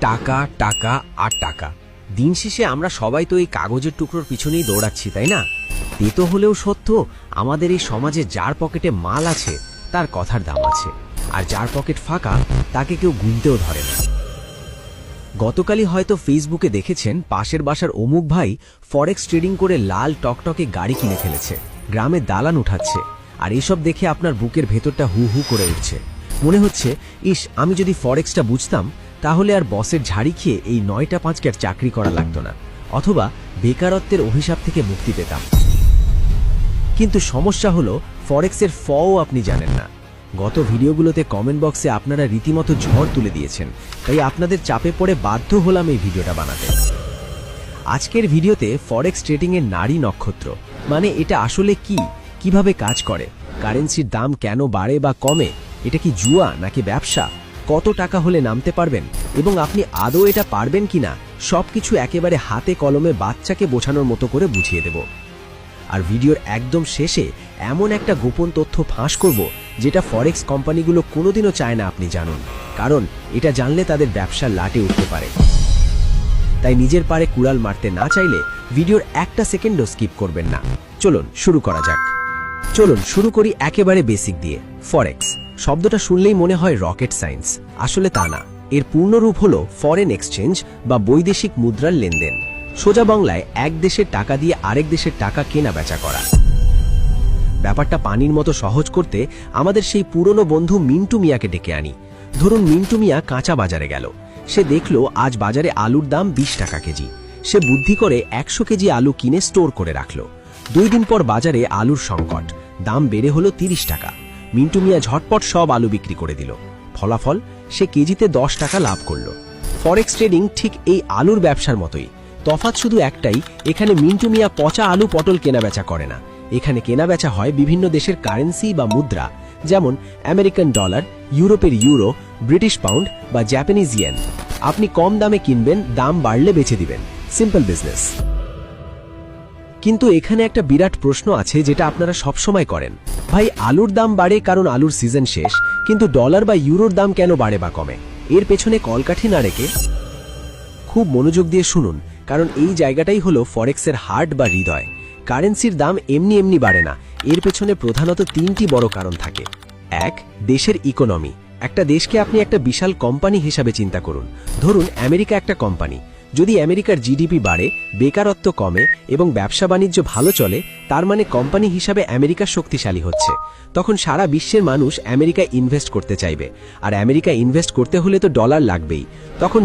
টাকা টাকা আর টাকা। দিন শেষে আমরা সবাই তো এই কাগজের টুকরোর পিছনেই দৌড়াচ্ছি, তাই না? তেতো হলেও সত্য, আমাদের এই সমাজে যার পকেটে মাল আছে তার কথার দাম আছে, আর যার পকেট ফাঁকা তাকে কেউ গুনতেও ধরে না। গতকালই হয়তো ফেসবুকে দেখেছেন পাশের বাসার অমুক ভাই ফরেক্স ট্রেডিং করে লাল টকটকে গাড়ি কিনে ফেলেছে, গ্রামে দালান উঠাচ্ছে। আর এসব দেখে আপনার বুকের ভেতরটা হু হু করে উঠছে। মনে হচ্ছে, ইস, আমি যদি ফরেক্সটা বুঝতাম তাহলে আর বসের ঝাড়ি খেয়ে এই 9টা 5 চাকরি করা লাগতো না, অথবা বেকারত্বের অভিশাপ থেকে মুক্তি পেতাম। কিন্তু সমস্যা হলো ফরেক্সের ফও আপনি জানেন না। গত ভিডিওগুলোতে কমেন্ট বক্সে আপনারা রীতিমতো ঝড় তুলে দিয়েছেন, তাই আপনাদের চাপে পড়ে বাধ্য হলাম এই ভিডিওটা বানাতে। আজকের ভিডিওতে ফরেক্স ট্রেডিংয়ের নারী নক্ষত্র মানে এটা আসলে কি, কিভাবে কাজ করে, কারেন্সির দাম কেন বাড়ে বা কমে, এটা কি জুয়া নাকি ব্যবসা, কত টাকা হলে নামতে পারবেন এবং আপনি আদৌ এটা পারবেন কিনা, সবকিছু একেবারে হাতে কলমে বাচ্চাকে বোঝানোর মতো করে বুঝিয়ে দেব। আর ভিডিওর একদম শেষে এমন একটা গোপন তথ্য ফাঁস করব যেটা ফরেক্স কোম্পানিগুলো কোনোদিনও চায় না আপনি জানুন, কারণ এটা জানলে তাদের ব্যবসা লাটে উঠতে পারে। তাই নিজের পারে কুড়াল মারতে না চাইলে ভিডিওর একটা সেকেন্ডও স্কিপ করবেন না। চলুন শুরু করা যাক। চলুন শুরু করি একেবারে বেসিক দিয়ে। ফরেক্স শব্দটা শুনলেই মনে হয় রকেট সায়েন্স, আসলে তা না। এর পূর্ণরূপ হলো ফরেন এক্সচেঞ্জ বা বৈদেশিক মুদ্রার লেনদেন। সোজা বাংলায় এক দেশের টাকা দিয়ে আরেক দেশের টাকা কেনা বেচা করা। ব্যাপারটা পানির মতো সহজ করতে আমাদের সেই পুরনো বন্ধু মিন্টু মিয়াকে ডেকে আনি। ধরুন মিন্টু মিয়া কাঁচা বাজারে গেল, সে দেখল আজ বাজারে আলুর দাম 20 টাকা কেজি। সে বুদ্ধি করে 100 কেজি আলু কিনে স্টোর করে রাখল। 2 দিন পর বাজারে আলুর সংকট, দাম বেড়ে হলো 30 টাকা। মিন্টু মিয়া ঝটপট সব আলু বিক্রি করে দিল। ফলাফল, সে কেজিতে 10 টাকা লাভ করল। ফরেক্স ট্রেডিং ঠিক এই আলুর ব্যবসার মতোই, তফাৎ শুধু একটাই, এখানে মিন্টু মিয়া পচা আলু পটল কেনাবেচা করে না। এখানে কেনাবেচা হয় বিভিন্ন দেশের কারেন্সি বা মুদ্রা, যেমন আমেরিকান ডলার, ইউরোপের ইউরো, ব্রিটিশ পাউন্ড বা জাপানিজ ইয়েন। আপনি কম দামে কিনবেন, দাম বাড়লে বেচে দিবেন, সিম্পল বিজনেস। কিন্তু এখানে একটা বিরাট প্রশ্ন আছে যেটা আপনারা সবসময় করেন, ভাই আলুর দাম বাড়ে কারণ আলুর সিজন শেষ, কিন্তু ডলার বা ইউরোর দাম কেন বাড়ে বা কমে? এর পেছনে কলকাঠি না রেখে খুব মনোযোগ দিয়ে শুনুন, কারণ এই জায়গাটাই হলো ফরেক্সের হার্ট বা হৃদয়। কারেন্সির দাম এমনি এমনি বাড়ে না, এর পেছনে প্রধানত 3টি বড় কারণ থাকে। 1, দেশের ইকোনমি। একটা দেশকে আপনি একটা বিশাল কোম্পানি হিসাবে চিন্তা করুন। ধরুন আমেরিকা একটা কোম্পানি, যদি আমেরিকার জিডিপি বাড়ে, বেকারত্ব কমে এবং ব্যবসা বাণিজ্য ভালো চলে, তার মানে কোম্পানি হিসাবে আমেরিকা শক্তিশালী হচ্ছে। তখন সারা বিশ্বের মানুষ আমেরিকায় ইনভেস্ট করতে চাইবে, আর আমেরিকা ইনভেস্ট করতে হলে তো ডলার লাগবেই। তখন